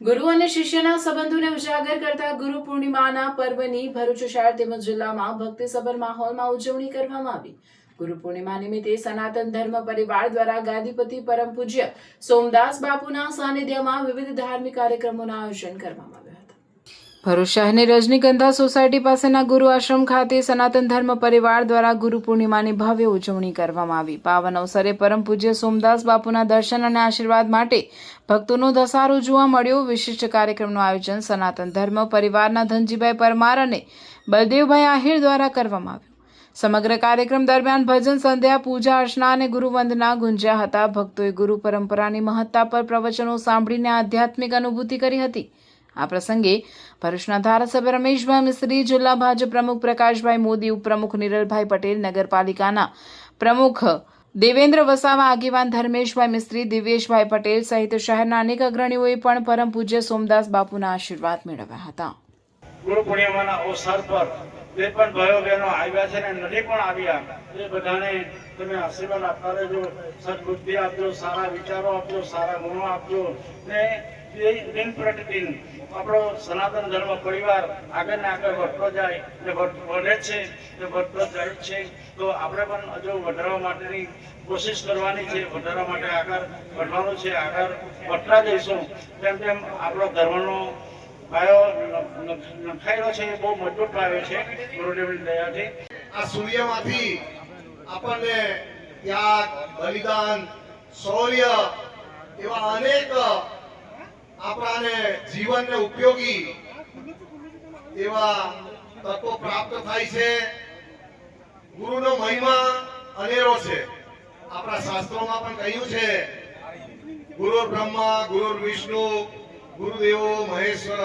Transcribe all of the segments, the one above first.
ગુરુ અને શિષ્યના સંબંધોને ઉજાગર કરતા ગુરુ પૂર્ણિમાના પર્વની ભરૂચ શહેર તેમજ જિલ્લામાં ભક્તિસભર માહોલમાં ઉજવણી કરવામાં આવી। ગુરુ પૂર્ણિમા નિમિત્તે સનાતન ધર્મ પરિવાર દ્વારા ગાદીપતિ પરમ પૂજ્ય સોમદાસ બાપુના સાનિધ્યમાં વિવિધ ધાર્મિક કાર્યક્રમોનું આયોજન કરવામાં આવ્યું હતું। ભરૂચ શહેરની રજનીગંધા સોસાયટી પાસેના ગુરુ આશ્રમ ખાતે સનાતન ધર્મ પરિવાર દ્વારા ગુરુ પૂર્ણિમાની ભવ્ય ઉજવણી કરવામાં આવી। પાવન અવસરે પરમ પૂજ્ય સોમદાસ બાપુના દર્શન અને આશીર્વાદ માટે ભક્તોનો ધસારો જોવા મળ્યો। વિશિષ્ટ કાર્યક્રમનું આયોજન સનાતન ધર્મ પરિવારના ધનજીભાઈ પરમાર અને બલદેવભાઈ આહિર દ્વારા કરવામાં આવ્યું। સમગ્ર કાર્યક્રમ દરમિયાન ભજન, સંધ્યા, પૂજા અર્ચના અને ગુરુવંદના ગુંજ્યા હતા। ભક્તોએ ગુરુ પરંપરાની મહત્તા પર પ્રવચનો સાંભળીને આધ્યાત્મિક અનુભૂતિ કરી હતી। આ પ્રસંગે ભરૂચના ધારાસભ્ય રમેશભાઈ મિસ્ત્રી, જિલ્લા ભાજપ પ્રમુખ પ્રકાશભાઈ મોદી, ઉપપ્રમુખ નિરલભાઈ પટેલ, નગરપાલિકાના પ્રમુખ દેવેન્દ્ર વસાવા, આગેવાન ધર્મેશભાઈ મિસ્ત્રી, દિવ્યેશભાઈ પટેલ સહિત શહેરના અનેક અગ્રણીઓએ પણ પરમ પૂજ્ય સોમદાસ બાપુના આશીર્વાદ મેળવ્યા હતા। ગુરુ પૂર્ણિમાના અવસર પર જે પણ ભાઈઓ બહેનો આવ્યા છે ને નથી પણ આવ્યા, એ બધાને તમે આશીર્વાદ આપતા રહેજો, સદબુદ્ધિ આપજો, સારા વિચારો આપજો, સારા ગુણો આપજો ને દિન પ્રતિદિન આપણો સનાતન ધર્મ પરિવાર આગળ ને આગળ વધતો જાય ને વધે છે ને વધતો જાય છે। તો આપણે પણ હજુ વધારવા માટેની કોશિશ કરવાની છે, વધારવા માટે આગળ વધવાનું છે, આગળ વધતા જઈશું તેમ તેમ આપણો ધર્મનો પાયો નખાયેલો છે, એ બહુ મજબૂત પાયો છે ગુરુદેવની દયાથી। આ સૂર્યમાંથી આપણને ત્યાગ, બલિદાન, શૌર્ય એવા અનેક આપણાને જીવનને ઉપયોગી એવા તત્વો પ્રાપ્ત થાય છે। ગુરુનો મહિમા અનેરો છે। આપણા શાસ્ત્રોમાં પણ કહ્યું છે, ગુરુ બ્રહ્મા, ગુરુ વિષ્ણુ, ગુરુદેવો મહેશ્વર,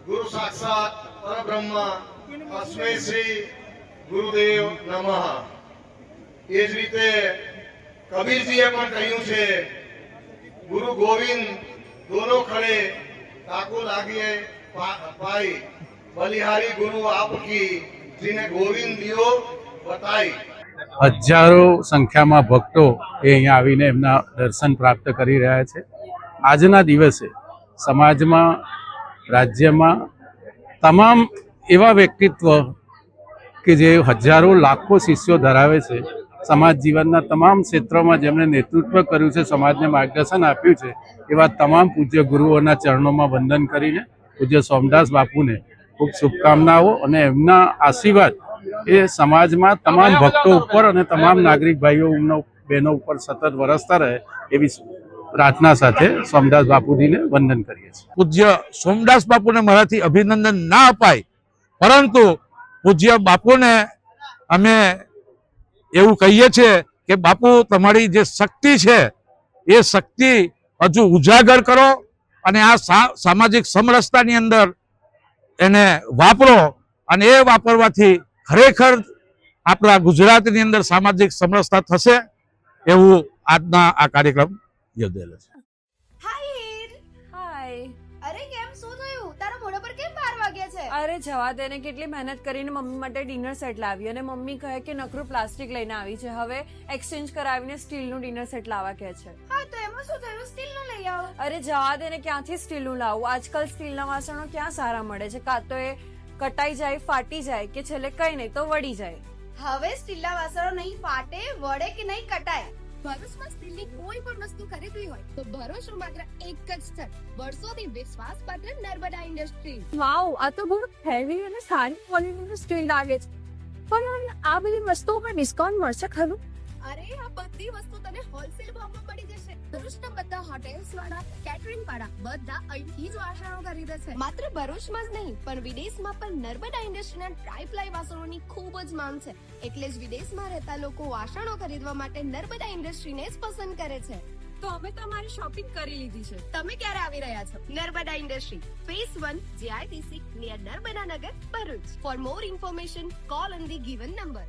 ગુરુ સાક્ષાત પરબ્રહ્મ, તસ્મૈ શ્રી ગુરુદેવ નમઃ। એ જ રીતે કબીરજીએ પણ કહ્યું છે, ગુરુ ગોવિંદ दोनों खड़े ताको लागिए पाई, बलिहारी गुरु आपकी जिन्हें गोविंद दियो बताई। હજારો સંખ્યામાં ભક્તો એ અહીંયા આવીને એમના દર્શન પ્રાપ્ત કરી રહ્યા છે। આજના દિવસે સમાજમાં, રાજ્યમાં તમામ એવા વ્યક્તિત્વ કે જે હજારો લાખો શિષ્યો ધરાવે છે, સમાજ જીવનના તમામ ક્ષેત્રોમાં જેમણે નેતૃત્વ કર્યું છે, સમાજને માર્ગદર્શન આપ્યું છે, એવા તમામ પૂજ્ય ગુરુઓના ચરણોમાં વંદન કરીને પૂજ્ય સોમદાસ બાપુને ખૂબ શુભકામનાઓ અને એમના આશીર્વાદ એ સમાજમાં તમામ ભક્તો ઉપર અને તમામ નાગરિક ભાઈઓ બહેનો ઉપર સતત વરસતા રહે એવી પ્રાર્થના સાથે સોમદાસ બાપુજીને વંદન કરીએ છીએ। પૂજ્ય સોમદાસ બાપુને મારાથી અભિનંદન ના અપાય, પરંતુ પૂજ્ય બાપુને અમે એવું કહીએ છીએ કે બાપુ, તમારી જે શક્તિ છે એ શક્તિ હજુ ઉજાગર કરો અને આ સામાજિક સમરસતાની અંદર એને વાપરો, અને એ વાપરવાથી ખરેખર આપણા ગુજરાતની અંદર સામાજિક સમરસતા થશે એવું આજના આ કાર્યક્રમ યોજાયેલો છે। અરે કેમ, શું થયું? તારા મોઢા પર કેમ 12 વાગ્યા છે? અરે જવા દે ને, કેટલી મહેનત કરીને મમ્મી માટે ડિનર સેટ લાવી અને મમ્મી કહે કે નકરું પ્લાસ્ટિક લઈને આવી છે, હવે એક્સચેન્જ કરાવીને સ્ટીલનું ડિનર સેટ લાવવા કહે છે। હા તો એમાં શું થયું? સ્ટીલનું લઈ આવો। અરે જવા દે ને, ક્યાંથી સ્ટીલનું લાવું? આજકાલ સ્ટીલના વાસણો ક્યાં સારા મળે છે? કાં તો એ કટાઈ જાય, ફાટી જાય, કે છેલ્લે કઈ નહીં તો વળી જાય। હવે સ્ટીલના વાસણો નહીં ફાટે, વળે કે નહીં કટાય। ભરૂચમાં સ્ટીલની કોઈ પણ વસ્તુ ખરીદવી હોય તો ભરૂચનું માત્ર એક જ સ્થળ, વર્ષોથી વિશ્વાસપાત્ર નર્મદા ઇન્ડસ્ટ્રીઝ। વાવ, આ તો બહુ હેવી અને સારી ક્વોલિટીનું સ્ટીલ લાગે છે, પણ આ બધી વસ્તુઓ પર ડિસ્કાઉન્ટ મળશે ખરું? અરે આ બધી વસ્તુ તને હોલસેલ ભાવમાં મળી જશે। ભરૂચના બધા હોટેલ્સ વાળા, કેટરિંગ વાળા બધા અહીંથી જ વાસણો ખરીદે છે। માત્ર ભરૂચમાં જ નહીં પણ વિદેશમાં પણ નર્મદા ઇન્ડસ્ટ્રીના ટ્રાય-પ્લાય વાસણોની ખૂબ જ માંગ છે, એટલે જ વિદેશમાં રહેતા લોકો વાસણો ખરીદવા માટે નર્મદા ઇન્ડસ્ટ્રીને જ પસંદ કરે છે। તો અમે તમારી શોપિંગ કરી લીધી છે। તમે ક્યારે આવી રહ્યા છો? Narmada industry, phase 1, GITC, near Narmada Nagar, Bharuch. For more information call on the given number.